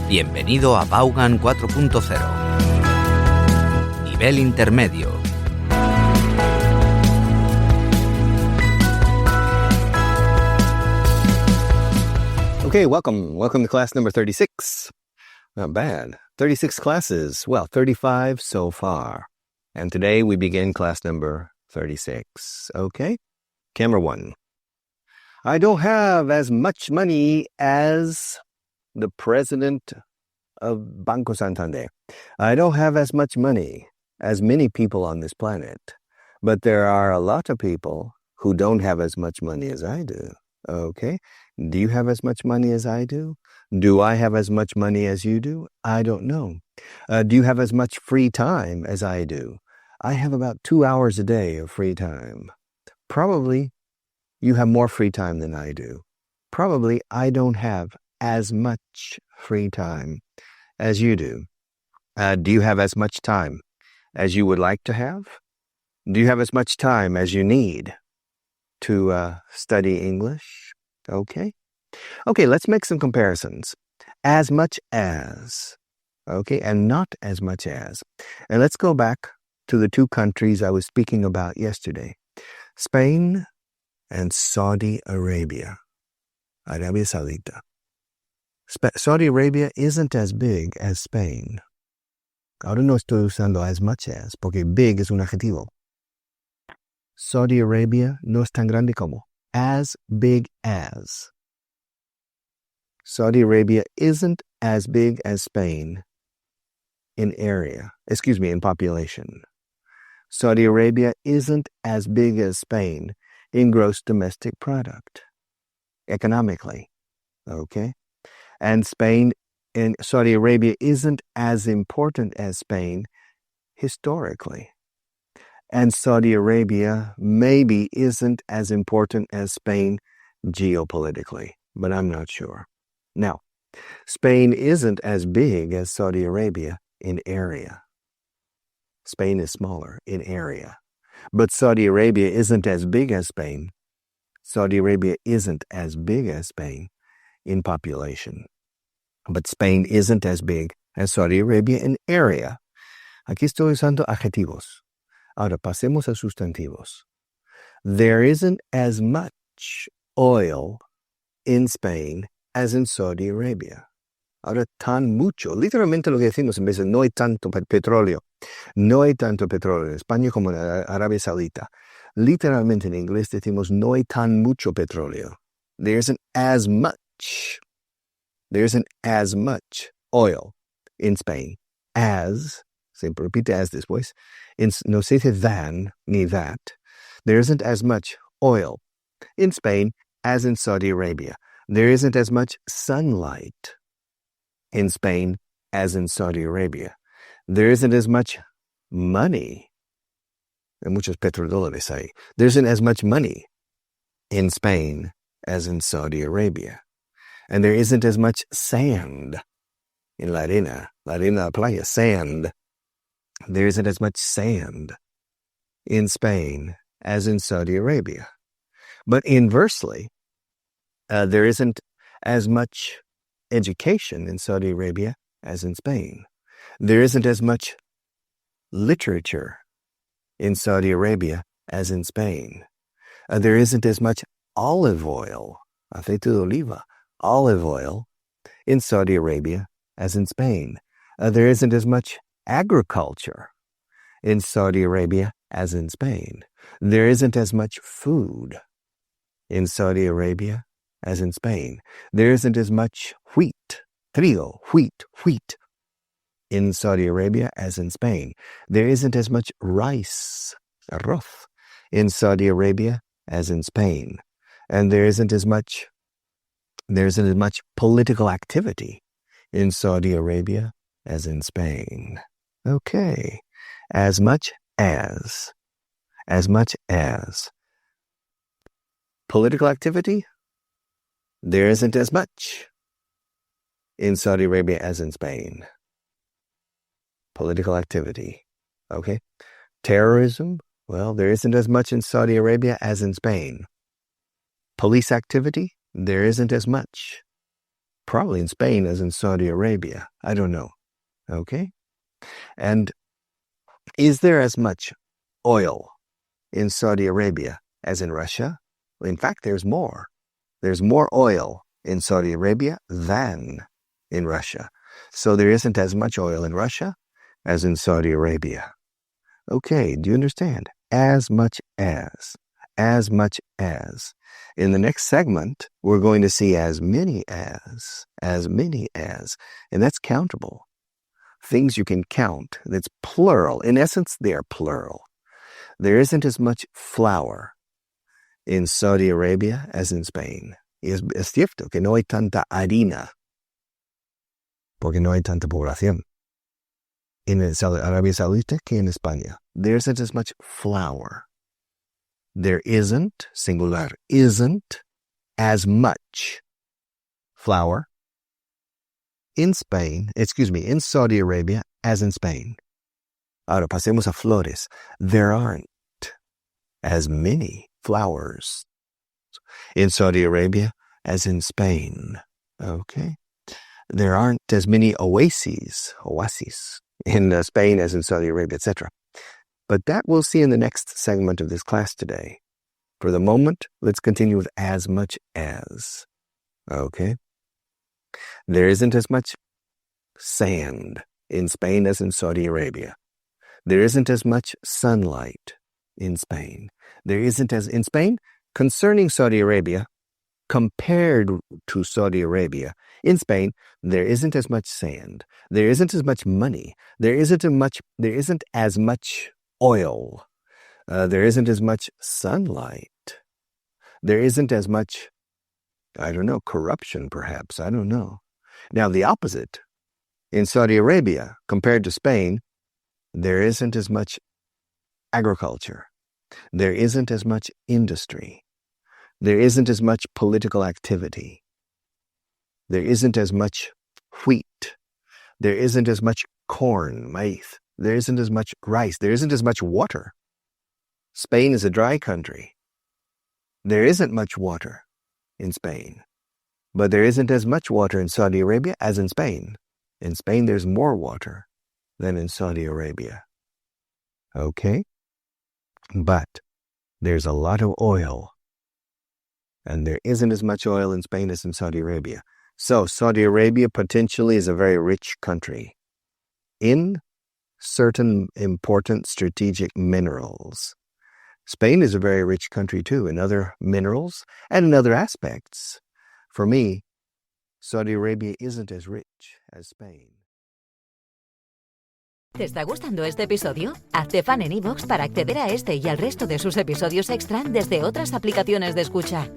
Bienvenido a Vaughan 4.0. Nivel Intermedio. Okay, welcome. Welcome to class number 36. Not bad. 36 classes. Well, 35 so far. And today we begin class number 36. Okay? Camera 1. I don't have as much money as the president of Banco Santander. I don't have as much money as many people on this planet. But there are a lot of people who don't have as much money as I do. Okay? Do you have as much money as I do? Do I have as much money as you do? I don't know. Do you have as much free time as I do? I have about 2 hours a day of free time. Probably you have more free time than I do. Probably I don't have as much free time as you do. Do you have as much time as you would like to have? Do you have as much time as you need to study English? Okay. Okay, let's make some comparisons. As much as, okay, and not as much as. And let's go back to the two countries I was speaking about yesterday. Spain and Saudi Arabia. Arabia Saudita. Saudi Arabia isn't as big as Spain. Ahora no estoy usando as much as, porque big es un adjetivo. Saudi Arabia no es tan grande como. As big as. Saudi Arabia isn't as big as Spain in area, in population. Saudi Arabia isn't as big as Spain in gross domestic product, economically, okay? And Spain and Saudi Arabia isn't as important as Spain historically. And Saudi Arabia maybe isn't as important as Spain geopolitically, but I'm not sure. Now, Spain isn't as big as Saudi Arabia in area. Spain is smaller in area. But Saudi Arabia isn't as big as Spain. Saudi Arabia isn't as big as Spain in population. But Spain isn't as big as Saudi Arabia in area. Aquí estoy usando adjetivos. Ahora, pasemos a sustantivos. There isn't as much oil in Spain as in Saudi Arabia. Ahora, tan mucho. Literalmente lo que decimos en vez de no hay tanto petróleo. No hay tanto petróleo en España como en Arabia Saudita. Literalmente en inglés decimos no hay tan mucho petróleo. There isn't as much. There isn't as much oil in Spain as, siempre repite as después, no se dice than ni that. There isn't as much oil in Spain as in Saudi Arabia. There isn't as much sunlight in Spain as in Saudi Arabia. There isn't as much money. Hay muchos petrodólares ahí. There isn't as much money in Spain as in Saudi Arabia. And there isn't as much sand in la arena de la playa, sand. There isn't as much sand in Spain as in Saudi Arabia. But inversely, there isn't as much education in Saudi Arabia as in Spain. There isn't as much literature in Saudi Arabia as in Spain. There isn't as much olive oil, aceite de oliva, olive oil in Saudi Arabia as in Spain. There isn't as much agriculture in Saudi Arabia as in Spain. There isn't as much food in Saudi Arabia as in Spain. There isn't as much wheat, trigo, wheat in Saudi Arabia as in Spain. There isn't as much rice, arroz, in Saudi Arabia as in Spain. And there isn't as much political activity in Saudi Arabia as in Spain. Okay. As much as. Political activity? There isn't as much in Saudi Arabia as in Spain. Political activity. Okay. Terrorism? Well, there isn't as much in Saudi Arabia as in Spain. Police activity? There isn't as much. probably in Spain as in Saudi Arabia. I don't know. Okay? And is there as much oil in Saudi Arabia as in Russia? In fact, there's more. There's more oil in Saudi Arabia than in Russia. So there isn't as much oil in Russia as in Saudi Arabia. Okay, do you understand? As much as. As much as. In the next segment, we're going to see as many as, and that's countable. Things you can count, that's plural. In essence, they are plural. There isn't as much flour in Saudi Arabia as in Spain. Es cierto que no hay tanta harina, porque no hay tanta población en Arabia Saudita que en España. There isn't as much flour. There isn't, singular, isn't as much flour in Saudi Arabia as in Spain. Ahora pasemos a flores. There aren't as many flowers in Saudi Arabia as in Spain. Okay? There aren't as many oases in Spain as in Saudi Arabia, etc. But that we'll see in the next segment of this class today. For the moment, let's continue with as much as. Okay? There isn't as much sand in Spain as in Saudi Arabia. There isn't as much sunlight in Spain. There isn't as in Spain, concerning Saudi Arabia, compared to Saudi Arabia, in Spain, there isn't as much sand. There isn't as much money. There isn't as much oil. There isn't as much sunlight. There isn't as much, corruption perhaps. I don't know. Now the opposite. In Saudi Arabia, compared to Spain, there isn't as much agriculture. There isn't as much industry. There isn't as much political activity. There isn't as much wheat. There isn't as much corn, maíz. There isn't as much rice. There isn't as much water. Spain is a dry country. There isn't much water in Spain. But there isn't as much water in Saudi Arabia as in Spain. In Spain, there's more water than in Saudi Arabia. Okay? But there's a lot of oil. And there isn't as much oil in Spain as in Saudi Arabia. So Saudi Arabia potentially is a very rich country in certain important strategic minerals. Spain is a very rich country too in other minerals and in other aspects. For me, Saudi Arabia isn't as rich as Spain. ¿Te está gustando este episodio? Hazte fan en iVoox para acceder a este y al resto de sus episodios extra desde otras aplicaciones de escucha.